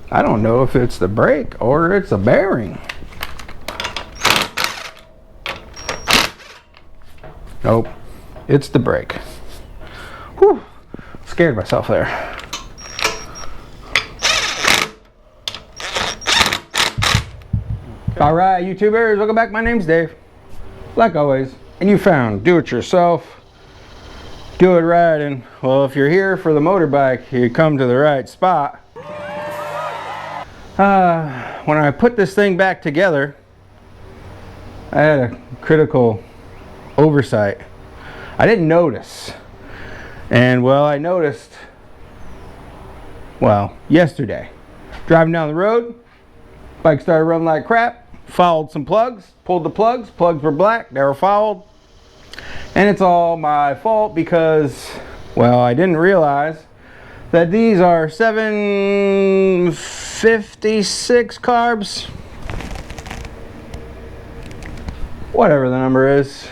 I don't know if it's the brake or it's a bearing. Nope, it's the brake. Whew, scared myself there. All right, YouTubers, welcome back. My name's Dave, like always, and you found do-it-yourself, do-it-riding. Well, if you're here for the motorbike, you come to the right spot. When I put this thing back together, I had a critical oversight. I didn't notice, and well, I noticed, well, yesterday, driving down the road, bike started running like crap. Fouled some plugs, pulled the plugs were black, they were fouled, and it's all my fault because, well, I didn't realize that these are 756 carbs, whatever the number is.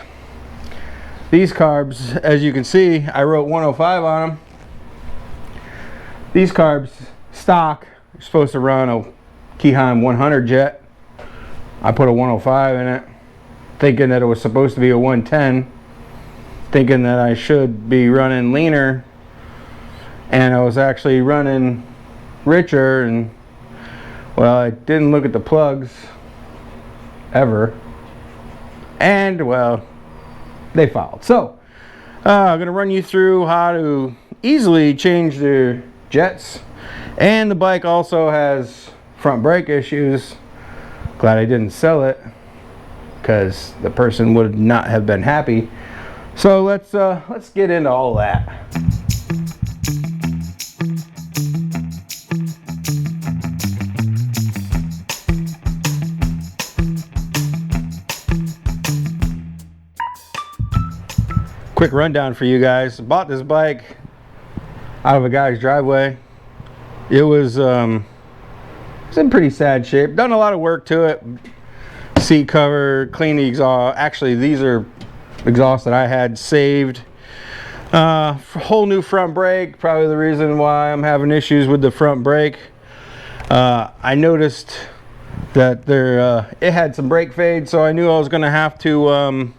These carbs, as you can see, I wrote 105 on them. These carbs, stock, are supposed to run a Keyheim 100 jet. I put a 105 in it, thinking that it was supposed to be a 110, thinking that I should be running leaner, and I was actually running richer, and well, I didn't look at the plugs ever, and well, they fouled. So I'm gonna run you through how to easily change the jets, and the bike also has front brake issues. Glad I didn't sell it because the person would not have been happy. So let's get into all that. Quick rundown for you guys. Bought this bike out of a guy's driveway. It was it's in pretty sad shape. Done a lot of work to it. Seat cover, clean the exhaust. Actually, these are exhausts that I had saved. Whole new front brake. Probably the reason why I'm having issues with the front brake. I noticed that it had some brake fade, so I knew I was going to have to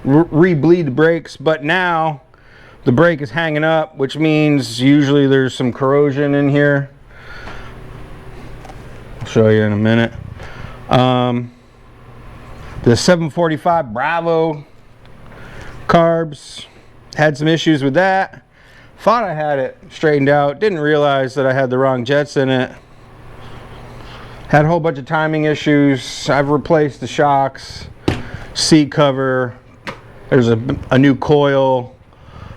re-bleed the brakes. But now the brake is hanging up, which means usually there's some corrosion in here. I'll show you in a minute. The 745 Bravo carbs had some issues with that. Thought I had it straightened out, didn't realize that I had the wrong jets in it. Had a whole bunch of timing issues. I've replaced the shocks, seat cover, there's a new coil.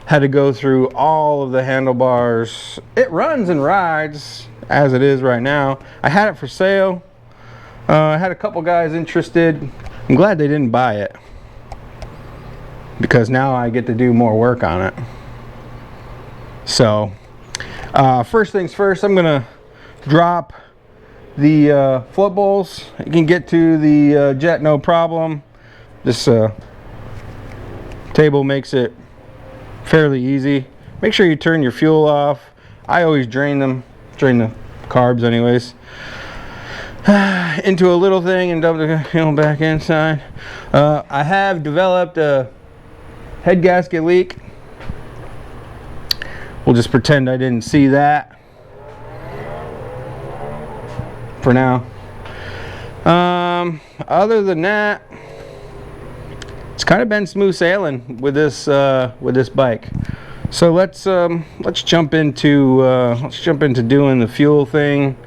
Had to go through all of the handlebars. It runs and rides as it is right now. I had it for sale. I had a couple guys interested. I'm glad they didn't buy it because now I get to do more work on it. So first things first, I'm gonna drop the float bowls. You can get to the jet no problem. This table makes it fairly easy. Make sure you turn your fuel off. I always drain the carbs anyways into a little thing and dump the fuel back inside. I have developed a head gasket leak. We'll just pretend I didn't see that for now. Other than that, it's kind of been smooth sailing with this bike. So let's jump into doing the fuel thing,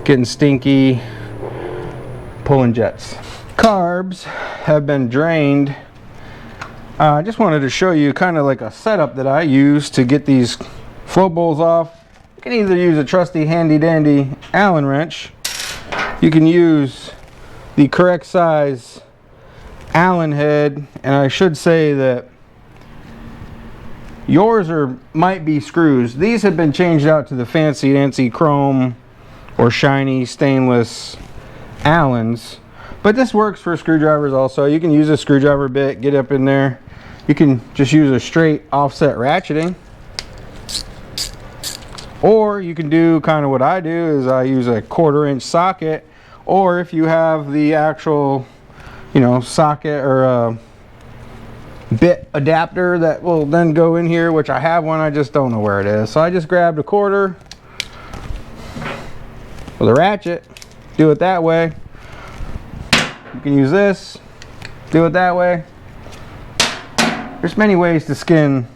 getting stinky, pulling jets. Carbs have been drained. I just wanted to show you kind of like a setup that I use to get these float bowls off. You can either use a trusty handy dandy Allen wrench. You can use the correct size Allen head, and I should say that yours might be screws. These have been changed out to the fancy dancy chrome or shiny stainless Allens, but this works for screwdrivers also. You can use a screwdriver bit, get up in there. You can just use a straight offset ratcheting. Or you can do kind of what I do, is I use a 1/4-inch socket, or if you have the actual, you know, socket or a bit adapter that will then go in here, which I have one, I just don't know where it is. So I just grabbed a 1/4 with a ratchet, do it that way. You can use this, do it that way. There's many ways to skin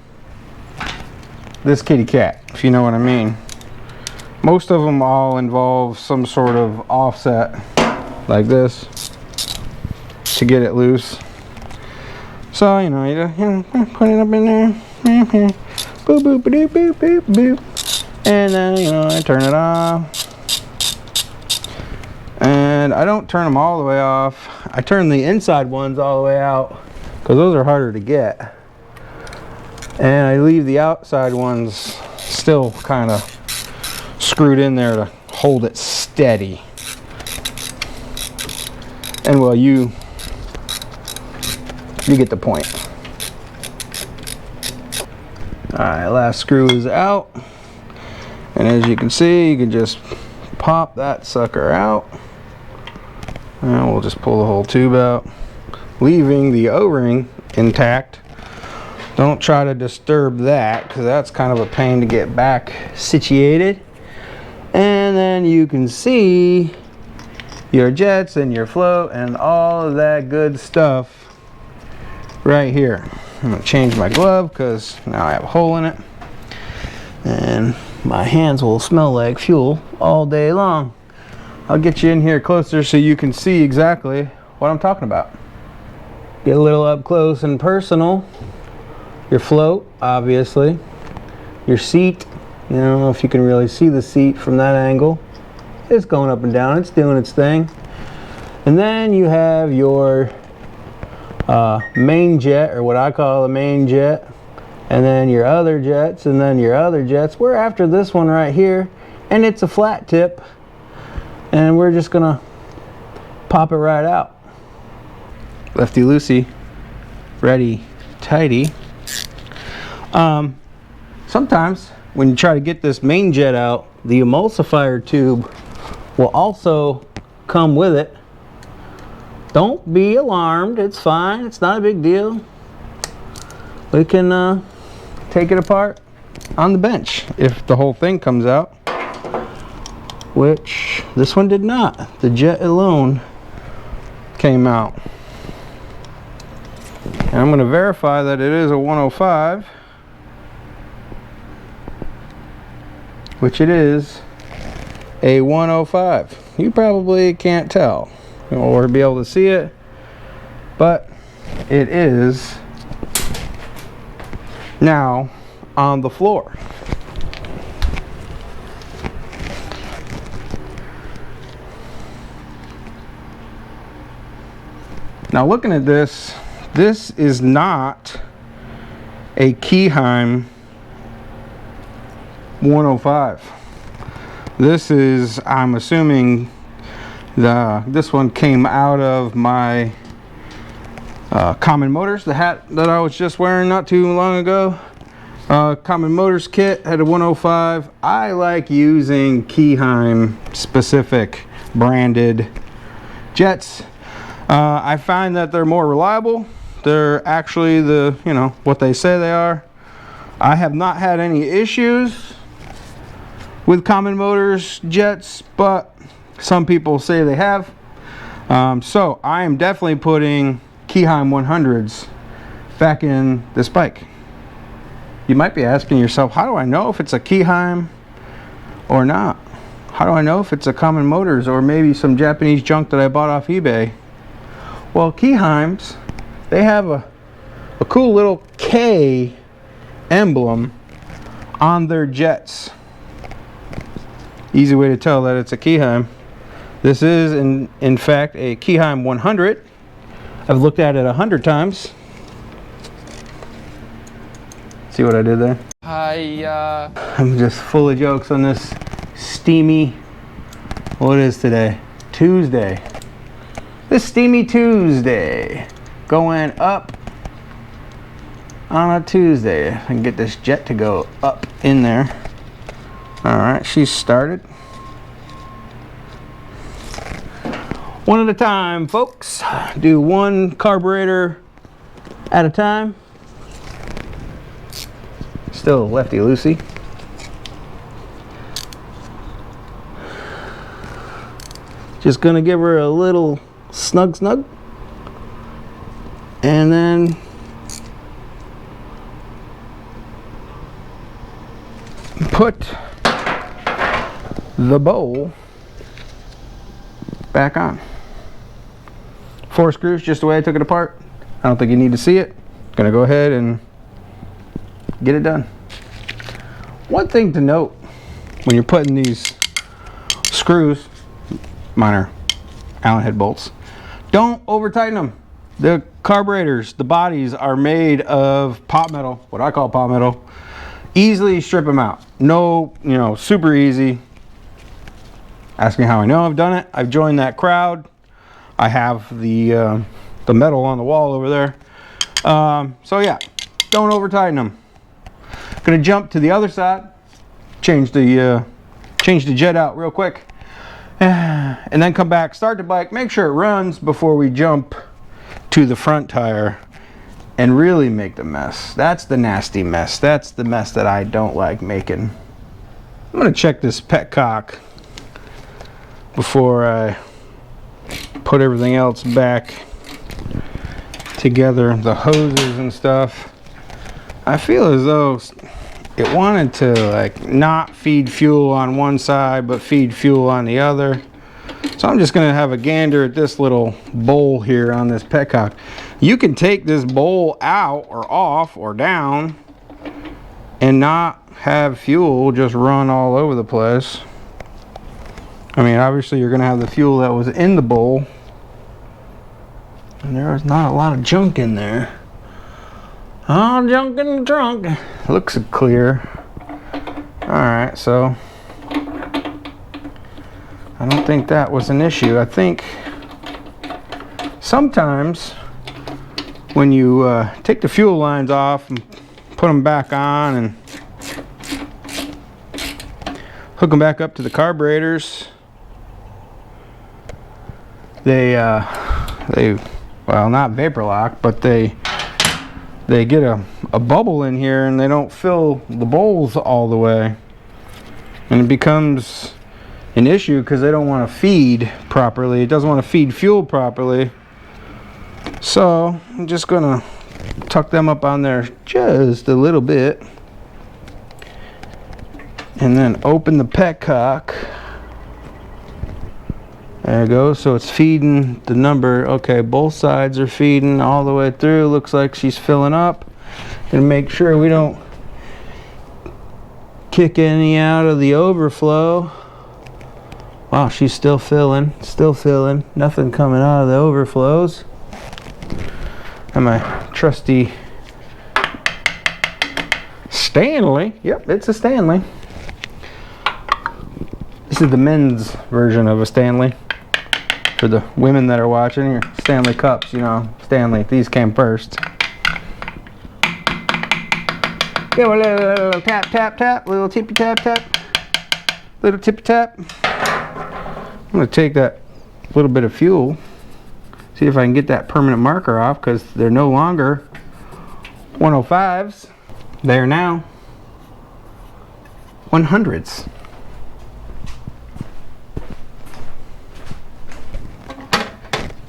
this kitty cat, if you know what I mean. Most of them all involve some sort of offset like this to get it loose. So, you know, you put it up in there. Boop, boop, boop, boop, boop, boop. And then, you know, I turn it off. And I don't turn them all the way off. I turn the inside ones all the way out because those are harder to get. And I leave the outside ones still kind of screwed in there to hold it steady. And well, you get the point. Alright, last screw is out. And as you can see, you can just pop that sucker out. And we'll just pull the whole tube out, leaving the O-ring intact. Don't try to disturb that, because that's kind of a pain to get back situated. And then you can see your jets and your float and all of that good stuff right here. I'm going to change my glove because now I have a hole in it. And my hands will smell like fuel all day long. I'll get you in here closer so you can see exactly what I'm talking about. Get a little up close and personal. Your float, obviously. Your seat, you know, if you can really see the seat from that angle. It's going up and down, it's doing its thing. And then you have your main jet, or what I call the main jet. And then your other jets, and then your other jets. We're after this one right here, and it's a flat tip. And we're just gonna pop it right out. Lefty loosey, ready tighty. Sometimes when you try to get this main jet out, the emulsifier tube will also come with it. Don't be alarmed, it's fine, it's not a big deal. We can take it apart on the bench if the whole thing comes out. Which this one did not. The jet alone came out. And I'm going to verify that it is a 105, which it is a 105. You probably can't tell or be able to see it, but it is now on the floor. Now looking at this, this is not a Keyheim 105. This is, I'm assuming, this one came out of my Common Motors, the hat that I was just wearing not too long ago. Common Motors kit had a 105. I like using Keyheim specific branded jets. I find that they're more reliable. They're actually the, you know, what they say they are. I have not had any issues with Common Motors jets, but some people say they have. So I am definitely putting Keyheim 100s back in this bike. You might be asking yourself, how do I know if it's a Keyheim or not? How do I know if it's a Common Motors or maybe some Japanese junk that I bought off eBay? Well, Keyheims, they have a cool little K emblem on their jets. Easy way to tell that it's a Keyheim. This is in fact a Keyheim 100. I've looked at it 100 times. See what I did there? I'm just full of jokes on this steamy, what is today? Tuesday. This steamy Tuesday. Going up on a Tuesday. I can get this jet to go up in there. Alright, she's started. One at a time, folks. Do one carburetor at a time. Still lefty-loosey. Just gonna give her a little snug. And then put the bowl back on. 4 screws, just the way I took it apart. I don't think you need to see it. Gonna go ahead and get it done. One thing to note when you're putting these screws, mine are Allen head bolts, don't over tighten them. The carburetors, the bodies are made of pot metal, what I call pot metal. Easily strip them out. No, you know, super easy. Ask me how I know I've done it. I've joined that crowd. I have the metal on the wall over there. So yeah, don't over tighten them. Gonna jump to the other side, change the jet out real quick, and then come back, start the bike, make sure it runs before we jump to the front tire and really make the mess. That's the nasty mess. That's the mess that I don't like making. I'm gonna check this petcock before I put everything else back together, the hoses and stuff. I feel as though it wanted to like not feed fuel on one side but feed fuel on the other. So I'm just gonna have a gander at this little bowl here on this petcock. You can take this bowl out or off or down and not have fuel just run all over the place. I mean, obviously you're gonna have the fuel that was in the bowl, and there is not a lot of junk in there. Oh, junk in the trunk. Looks clear. Alright, so I don't think that was an issue. I think sometimes when you take the fuel lines off and put them back on and hook them back up to the carburetors, they well, not vapor lock, but they get a bubble in here and they don't fill the bowls all the way, and it becomes an issue because they don't want to feed properly. It doesn't want to feed fuel properly. So I'm just gonna tuck them up on there just a little bit and then open the petcock. There you go. So it's feeding the number. Okay, both sides are feeding all the way through. Looks like she's filling up. And make sure we don't kick any out of the overflow. Wow, she's still filling. Nothing coming out of the overflows. And my trusty Stanley. Yep, it's a Stanley. This is the men's version of a Stanley. For the women that are watching, your Stanley cups, you know, Stanley, these came first. Give a little tap, tap, tap, little tippy tap, tap, little tippy tap. I'm gonna take that little bit of fuel, see if I can get that permanent marker off, because they're no longer 105s. They are now 100s.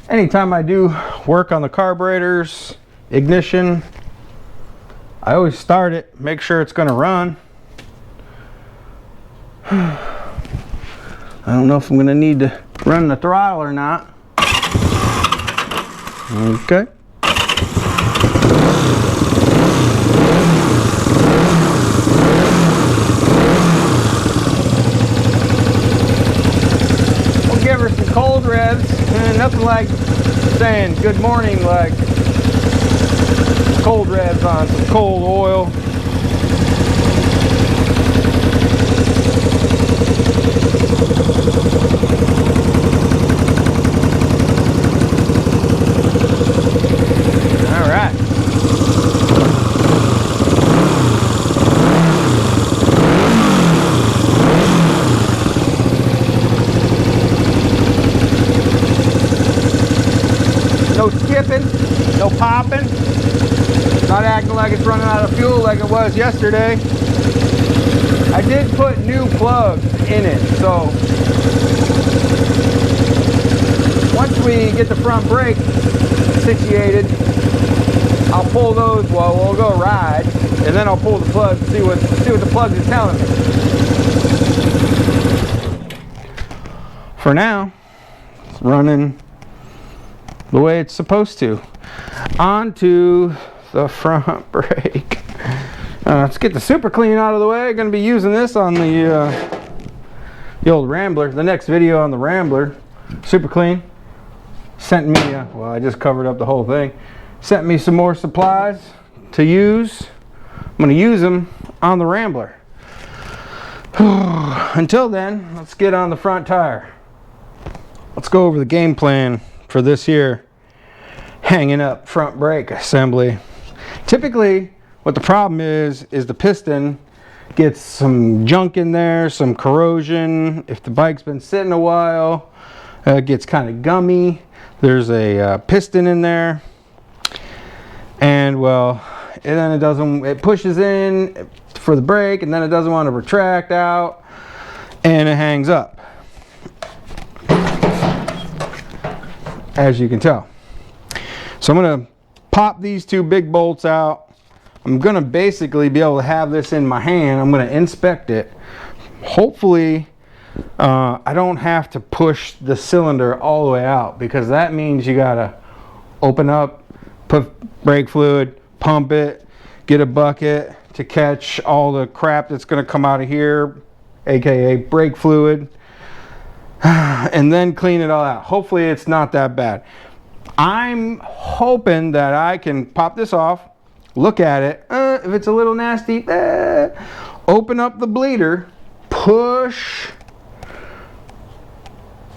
Anytime I do work on the carburetors, ignition, I always start it, make sure it's going to run. I don't know if I'm going to need to run the throttle or not. Okay. We'll give her some cold revs. Nothing like saying good morning, like cold revs on some cold oil. All right. No popping. Not acting like it's running out of fuel like it was yesterday. I did put new plugs in it, so once we get the front brake situated, I'll pull those. Well, we'll go ride, and then I'll pull the plug and see what the plugs are telling me. For now, it's running the way it's supposed to. Onto the front brake. Let's get the super clean out of the way. I'm going to be using this on the old Rambler. The next video on the Rambler, super clean. Sent me, well, I just covered up the whole thing. Sent me some more supplies to use. I'm going to use them on the Rambler. Until then, let's get on the front tire. Let's go over the game plan for this here hanging up front brake assembly. Typically, what the problem is the piston gets some junk in there, some corrosion. If the bike's been sitting a while, it gets kind of gummy. There's a piston in there, and well, and then it pushes in for the brake, and then it doesn't want to retract out, and it hangs up, as you can tell. So I'm going to pop these two big bolts out. I'm going to basically be able to have this in my hand. I'm going to inspect it. Hopefully I don't have to push the cylinder all the way out, because that means you got to open up, put brake fluid, pump it, get a bucket to catch all the crap that's going to come out of here, aka brake fluid, and then clean it all out. Hopefully it's not that bad. I'm hoping that I can pop this off, look at it. If it's a little nasty, open up the bleeder, push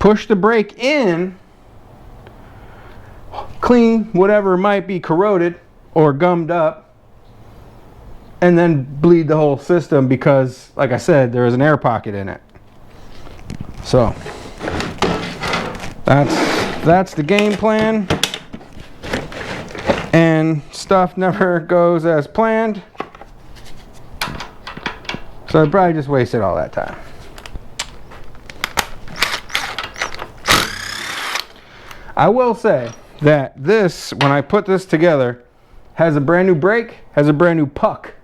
the brake in, clean whatever might be corroded or gummed up, and then bleed the whole system, because like I said, there is an air pocket in it. So that's the game plan, and stuff never goes as planned, so I probably just wasted all that time. I will say that this, when I put this together, has a brand new brake, has a brand new puck,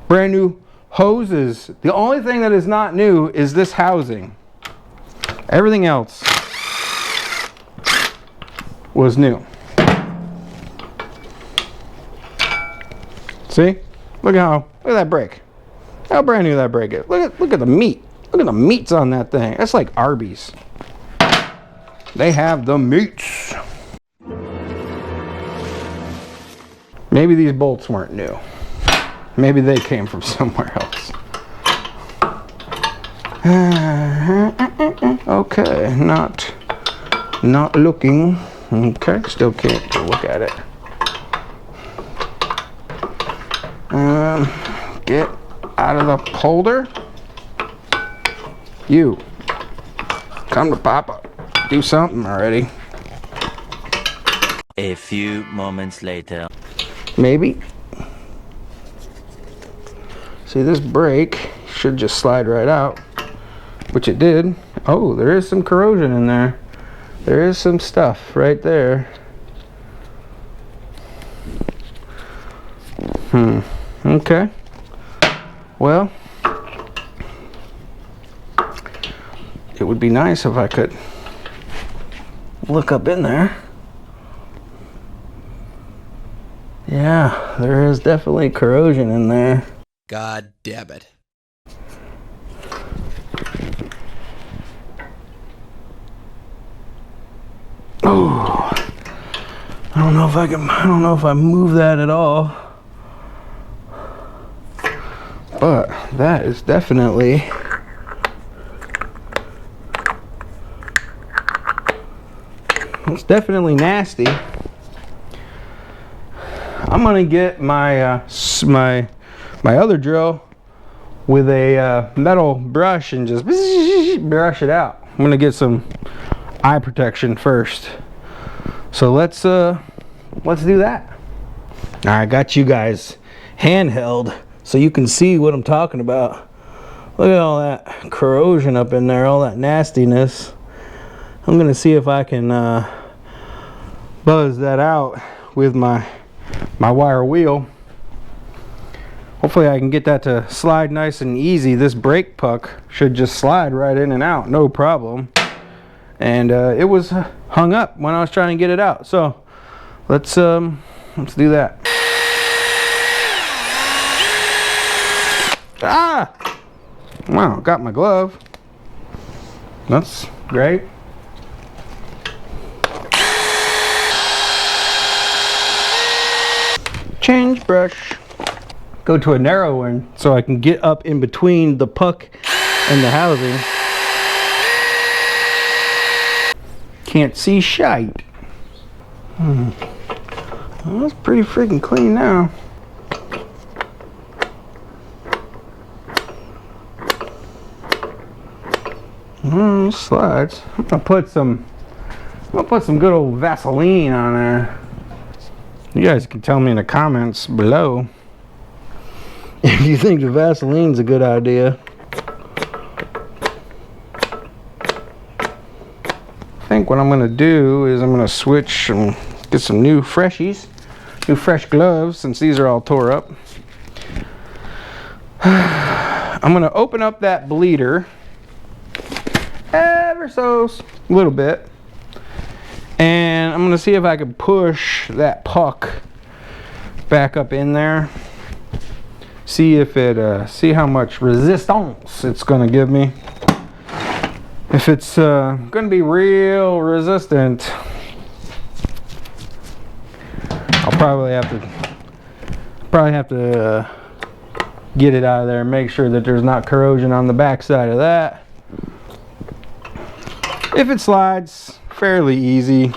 brand new hoses. The only thing that is not new is this housing. Everything else was new. See? Look at that brake. How brand new that brake is. Look at the meat. Look at the meats on that thing. That's like Arby's. They have the meats. Maybe these bolts weren't new. Maybe they came from somewhere else. Okay, not looking. Okay, still can't look at it. Get out of the holder. You come to Papa. Do something already. A few moments later. Maybe. See, this brake should just slide right out, which it did. Oh, there is some corrosion in there. There is some stuff right there. Okay. Well, it would be nice if I could look up in there. Yeah, there is definitely corrosion in there. God damn it. Oh, I don't know if I move that at all. But that is definitely nasty. I'm gonna get my my other drill with a metal brush and just brush it out. I'm gonna get some eye protection first. So let's let's do that. I got you guys handheld so you can see what I'm talking about. Look at all that corrosion up in there, all that nastiness. I'm gonna see if I can buzz that out with my wire wheel. Hopefully I can get that to slide nice and easy. This brake puck should just slide right in and out, no problem. And it was hung up when I was trying to get it out. So let's do that. Ah! Wow, got my glove. That's great. Change brush. Go to a narrow one so I can get up in between the puck and the housing. Can't see shite. Well, that's pretty freaking clean now. Slides. I'm gonna put some good old Vaseline on there. You guys can tell me in the comments below if you think the Vaseline's a good idea. I think what I'm gonna do is I'm gonna switch and get some new freshies, new fresh gloves, since these are all tore up. I'm gonna open up that bleeder ever so little bit, and I'm gonna see if I can push that puck back up in there. See if it see how much resistance it's gonna give me. If it's gonna be real resistant, I'll probably have to get it out of there and make sure that there's not corrosion on the back side of that. If it slides, fairly easy.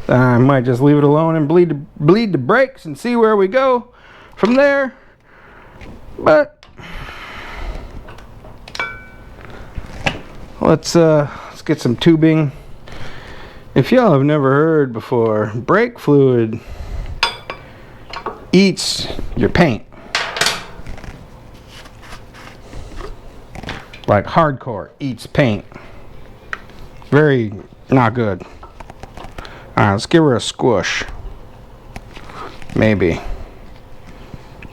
I might just leave it alone and bleed the brakes and see where we go from there. But let's get some tubing. If y'all have never heard before, brake fluid eats your paint. Like hardcore eats paint. Very not good. Alright, let's give her a squish. Maybe.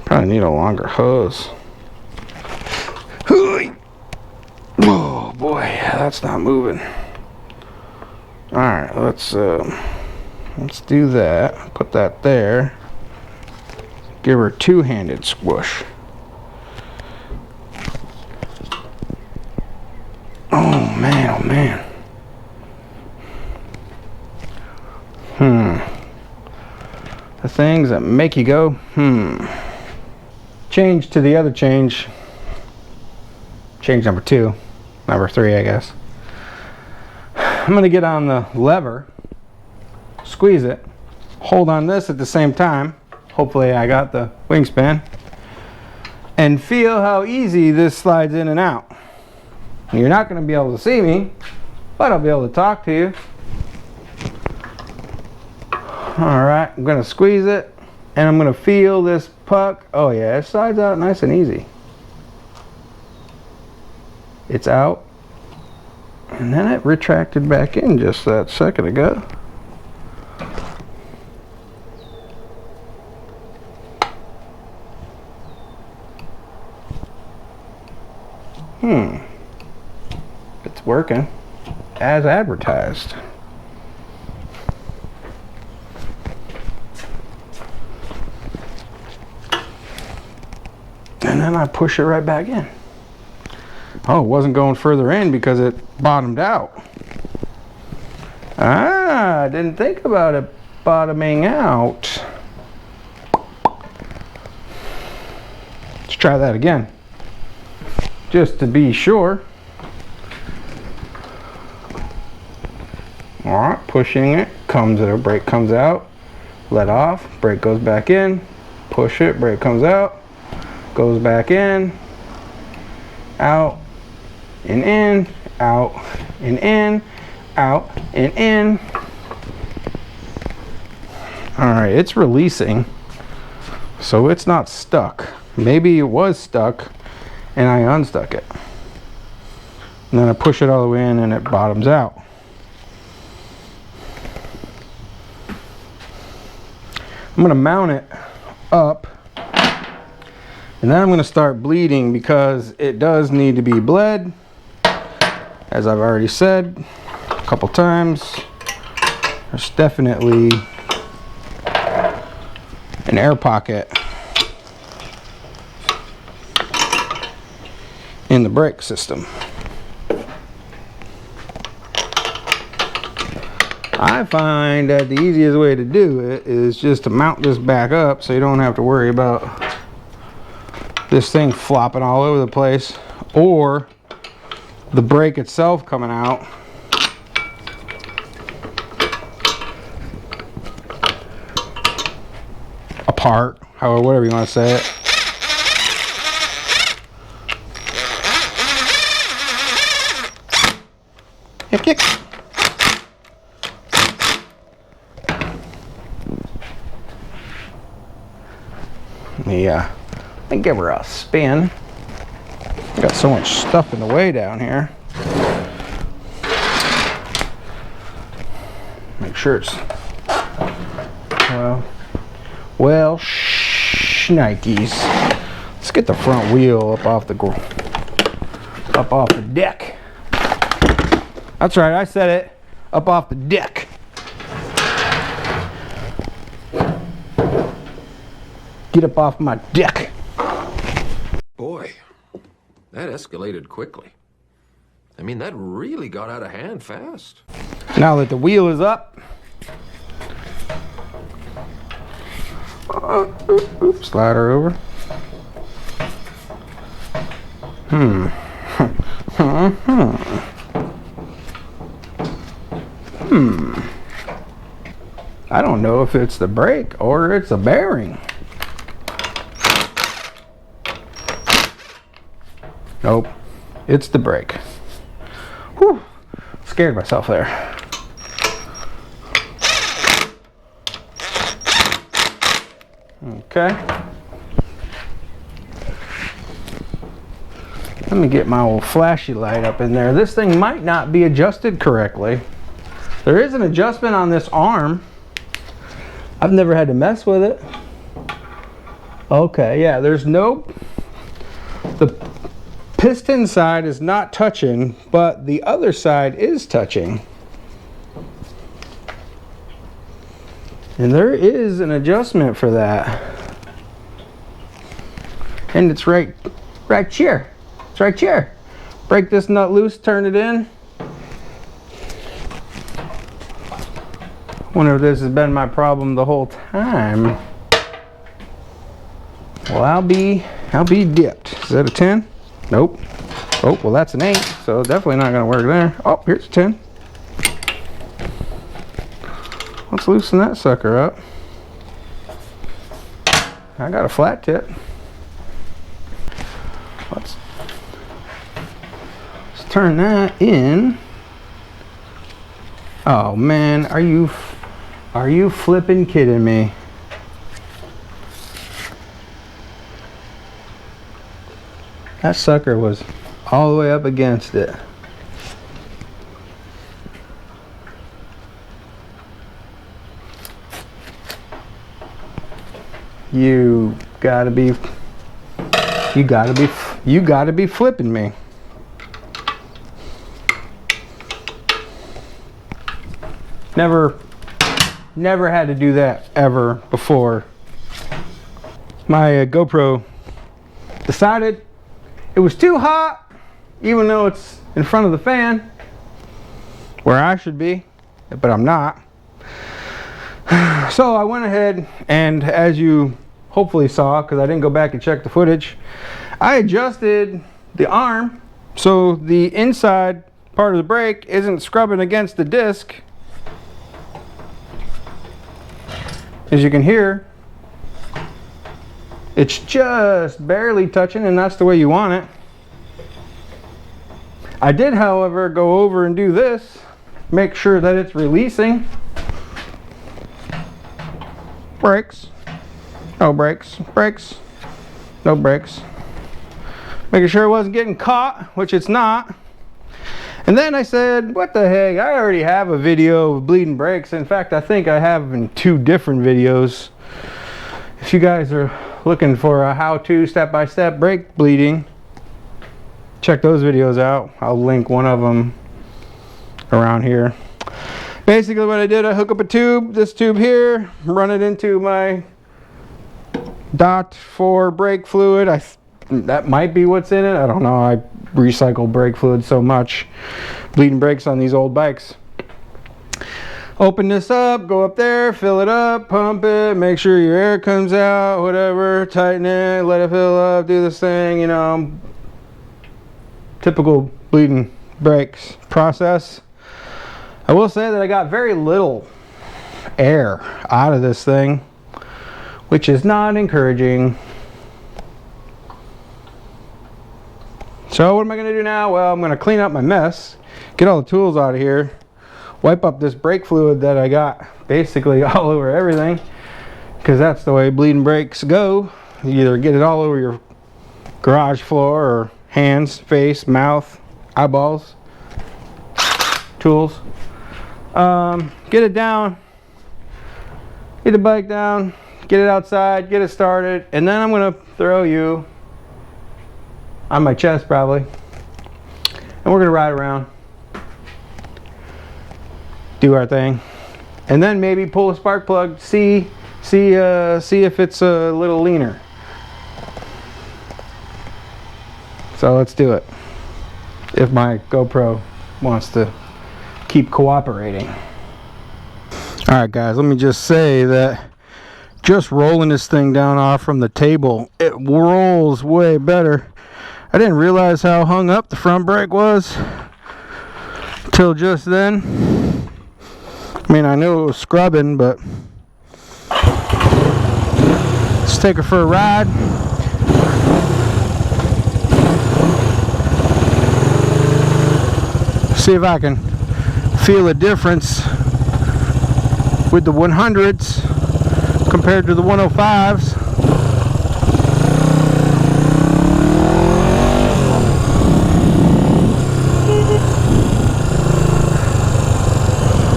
Probably need a longer hose. Oh boy, that's not moving. Alright, let's do that. Put that there. Give her a two-handed squish. Oh man, oh man. The things that make you go, Change to the other change. Change number 2. Number 3, I guess. I'm gonna get on the lever, squeeze it, hold on this at the same time. Hopefully I got the wingspan. And feel how easy this slides in and out. You're not going to be able to see me, but I'll be able to talk to you. Alright, I'm going to squeeze it, and I'm going to feel this puck. Oh yeah, it slides out nice and easy. It's out. And then it retracted back in just that second ago. It's working as advertised. And then I push it right back in. Oh, it wasn't going further in because it bottomed out. I didn't think about it bottoming out. Let's try that again, just to be sure. Alright, pushing it, brake comes out, let off, brake goes back in, push it, brake comes out, goes back in, out, and in, out, and in, out, and in. Alright, it's releasing, so it's not stuck. Maybe it was stuck and I unstuck it. And then I push it all the way in and it bottoms out. I'm going to mount it up, and then I'm going to start bleeding because it does need to be bled, as I've already said a couple times. There's definitely an air pocket in the brake system. I find that the easiest way to do it is just to mount this back up so you don't have to worry about this thing flopping all over the place, or the brake itself coming out. Apart, however, whatever you want to say it. Yick, yick. Let me give her a spin. Got so much stuff in the way down here. Make sure it's well, shnikes. Let's get the front wheel up off the deck. That's right, I said it. Up off the deck. Get up off my deck. Boy, that escalated quickly. I mean, that really got out of hand fast. Now that the wheel is up, slide her over. I don't know if it's the brake or it's a bearing. Nope, it's the brake. Whew, scared myself there. Okay. Let me get my old flashy light up in there. This thing might not be adjusted correctly. There is an adjustment on this arm. I've never had to mess with it. Okay, yeah, there's no... The piston side is not touching, but the other side is touching. And there is an adjustment for that. And it's right here. It's right here. Break this nut loose, turn it in. Wonder if this has been my problem the whole time. Well, I'll be dipped. Is that a 10? Nope. Oh, well, that's an 8, so definitely not gonna work there. Oh, here's a 10. Let's loosen that sucker up. I got a flat tip. Let's turn that in. Oh man, are you flipping kidding me? That sucker was all the way up against it. You gotta be flipping me. Never had to do that ever before. My GoPro decided it was too hot, even though it's in front of the fan, where I should be, but I'm not. So I went ahead and, as you hopefully saw, because I didn't go back and check the footage, I adjusted the arm so the inside part of the brake isn't scrubbing against the disc. As you can hear, it's just barely touching, and that's the way you want it. I did, however, go over and do this. Make sure that it's releasing. Brakes. No brakes. Brakes. No brakes. Making sure it wasn't getting caught, which it's not. And then I said, what the heck? I already have a video of bleeding brakes. In fact, I think I have in 2 different videos. If you guys are looking for a how-to step-by-step brake bleeding, check those videos out. I'll link one of them around here. Basically what I did, I hook up a tube, this tube here, run it into my dot for brake fluid. That might be what's in it. I don't know. I recycle brake fluid so much. Bleeding brakes on these old bikes. Open this up, go up there, fill it up, pump it, make sure your air comes out, whatever, tighten it, let it fill up, do this thing, you know. Typical bleeding brakes process. I will say that I got very little air out of this thing, which is not encouraging. So what am I going to do now? Well, I'm going to clean up my mess, get all the tools out of here, wipe up this brake fluid that I got basically all over everything, because that's the way bleeding brakes go. You either get it all over your garage floor or hands, face, mouth, eyeballs, tools. Get it down, get the bike down, get it outside, get it started, and then I'm going to throw you on my chest probably, and we're going to ride around, do our thing, and then maybe pull a spark plug, see if it's a little leaner. So let's do it, if my GoPro wants to keep cooperating. Alright guys, let me just say that just rolling this thing down off from the table, it rolls way better. I didn't realize how hung up the front brake was till just then. I mean, I knew it was scrubbing, but let's take her for a ride. See if I can feel a difference with the 100s compared to the 105s.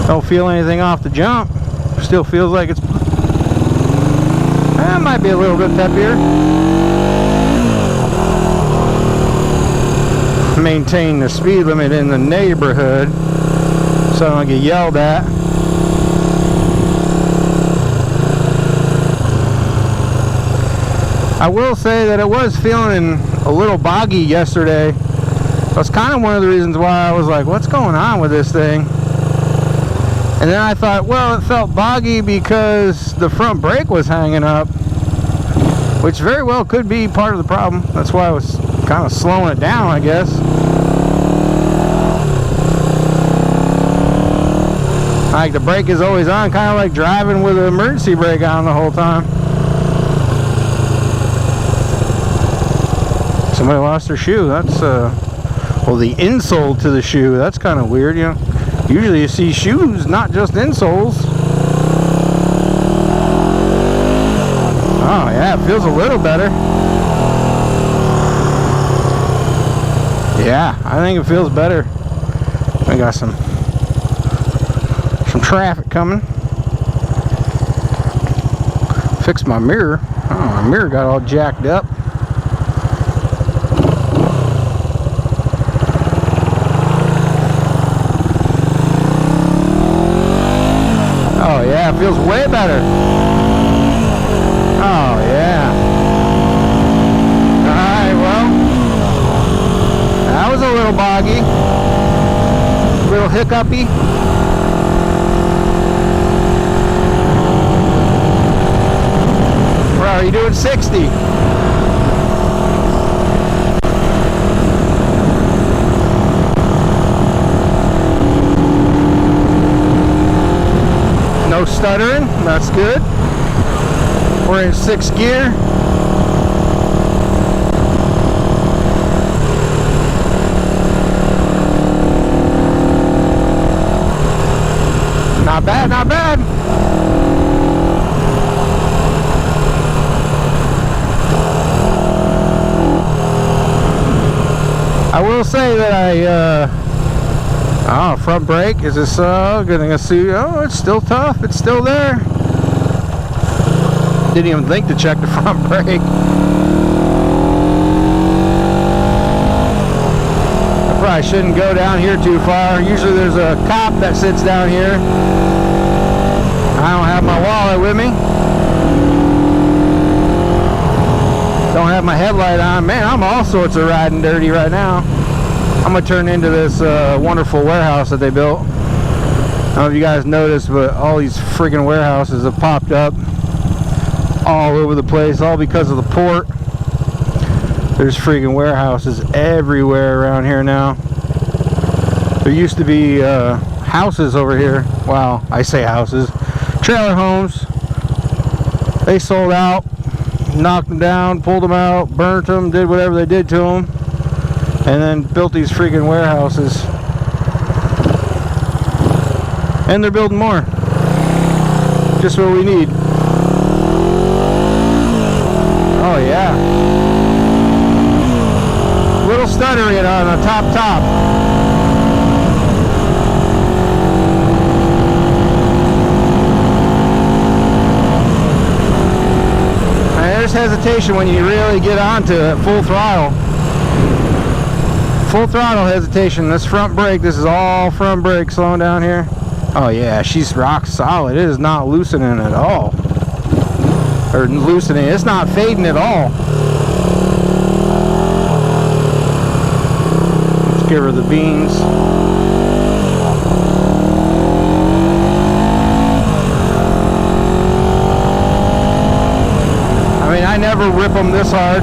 Don't feel anything off the jump. Still feels like it's... That might be a little bit peppier. Maintain the speed limit in the neighborhood so I don't get yelled at. I will say that it was feeling a little boggy yesterday. That's kind of one of the reasons why I was like, what's going on with this thing? And then I thought, well, it felt boggy because the front brake was hanging up, which very well could be part of the problem. That's why I was kind of slowing it down, I guess. Like the brake is always on, kind of like driving with an emergency brake on the whole time. Somebody lost their shoe. That's well, the insole to the shoe. That's kind of weird, you know. Usually you see shoes, not just insoles. Oh yeah, it feels a little better. Yeah, I think it feels better. I got some traffic coming. Fixed my mirror. Oh, my mirror got all jacked up. Oh yeah, it feels way better. Oh yeah. Alright, well, that was a little boggy. A little hiccupy. Where are you doing 60? No stuttering, that's good. We're in 6th gear. Not bad, not bad. I will say that front brake, is this gonna see? Oh, it's still tough, it's still there. Didn't even think to check the front brake. I probably shouldn't go down here too far. Usually there's a cop that sits down here. I don't have my wallet with me. Don't have my headlight on. Man, I'm all sorts of riding dirty right now. I'm gonna turn into this wonderful warehouse that they built. I don't know if you guys noticed, but all these friggin' warehouses have popped up all over the place, all because of the port. There's friggin' warehouses everywhere around here now. There used to be houses over here. Wow, I say houses. Trailer homes. They sold out, knocked them down, pulled them out, burnt them, did whatever they did to them, and then built these friggin' warehouses. And they're building more. Just what we need. Oh yeah. Little stuttering on the top. And there's hesitation when you really get onto it, full throttle. Full throttle hesitation. This front brake, this is all front brake slowing down here. Oh yeah, she's rock solid. It is not loosening at all. Or loosening, it's not fading at all. Let's give her the beans. I mean, I never rip them this hard.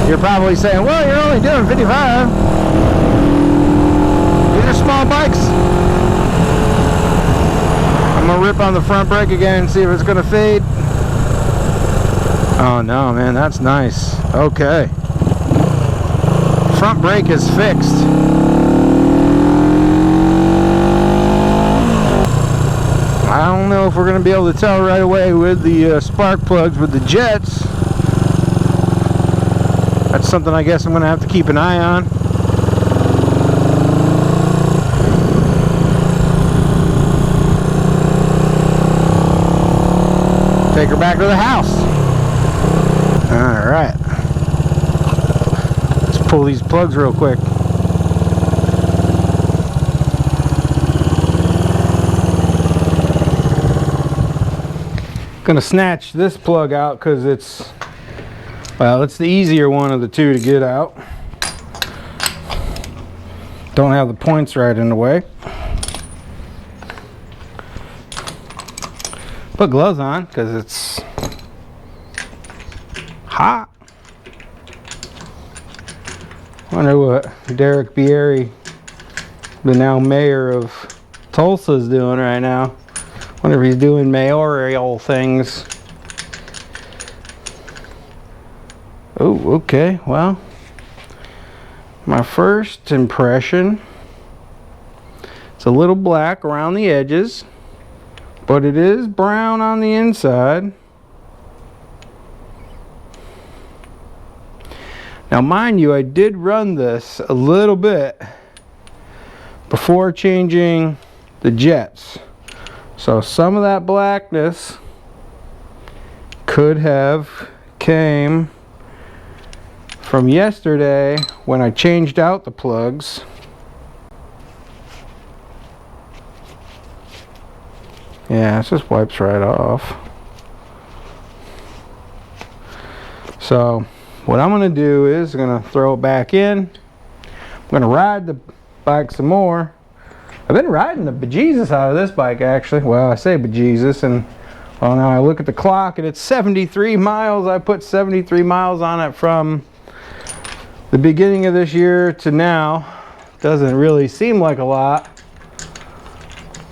You're probably saying, well, you're only doing 55. These are small bikes. I'm gonna rip on the front brake again and see if it's gonna fade. Oh no, man, that's nice. Okay. Front brake is fixed. I don't know if we're gonna be able to tell right away with the spark plugs with the jets. That's something I guess I'm gonna have to keep an eye on. Take her back to the house. Alright. Let's pull these plugs real quick. Gonna snatch this plug out because it's, well, it's the easier one of the two to get out. Don't have the points right in the way. Put gloves on because it's hot. Wonder what Derek Bieri, the now mayor of Tulsa, is doing right now. Wonder if he's doing mayoral things. Oh, okay. Well, my first impression, it's a little black around the edges, but it is brown on the inside. Now mind you, I did run this a little bit before changing the jets, so some of that blackness could have came from yesterday when I changed out the plugs. Yeah, it just wipes right off. So what I'm gonna do is I'm gonna throw it back in. I'm gonna ride the bike some more. I've been riding the bejesus out of this bike actually. Well, I say bejesus, and well, now I look at the clock and it's 73 miles. I put 73 miles on it from the beginning of this year to now. Doesn't really seem like a lot.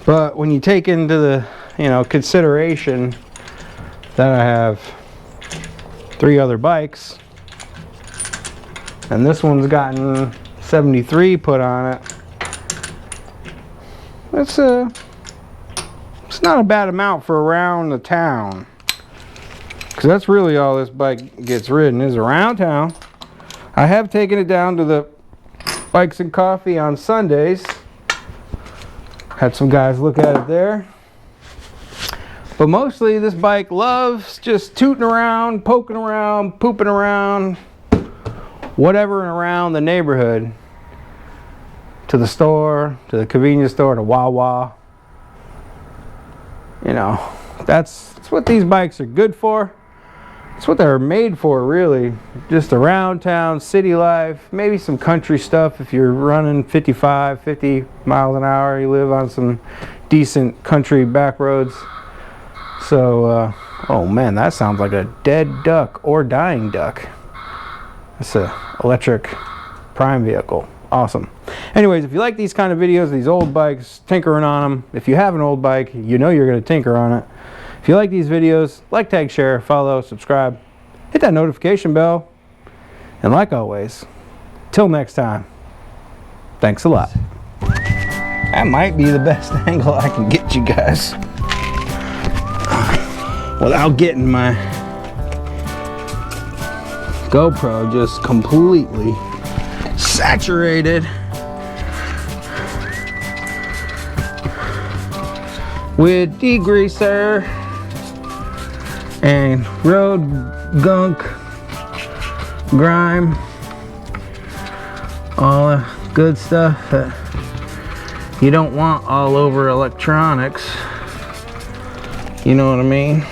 But when you take into the, consideration that I have 3 other bikes, and this one's gotten 73 put on it. It's not a bad amount for around the town, because that's really all this bike gets ridden is around town. I have taken it down to the Bikes and Coffee on Sundays. Had some guys look at it there. But mostly this bike loves just tooting around, poking around, pooping around, whatever around the neighborhood. To the store, to the convenience store, to Wawa. You know, that's what these bikes are good for. That's what they're made for, really. Just around town, city life, maybe some country stuff if you're running 55, 50 miles an hour. You live on some decent country back roads. So, oh man, that sounds like a dead duck or dying duck. That's an electric prime vehicle. Awesome. Anyways, if you like these kind of videos, these old bikes, tinkering on them, if you have an old bike, you know you're going to tinker on it. If you like these videos, like, tag, share, follow, subscribe, hit that notification bell, and like always, till next time, thanks a lot. That might be the best angle I can get you guys without getting my GoPro just completely saturated with degreaser and road gunk, grime, all the good stuff that you don't want all over electronics. You know what I mean?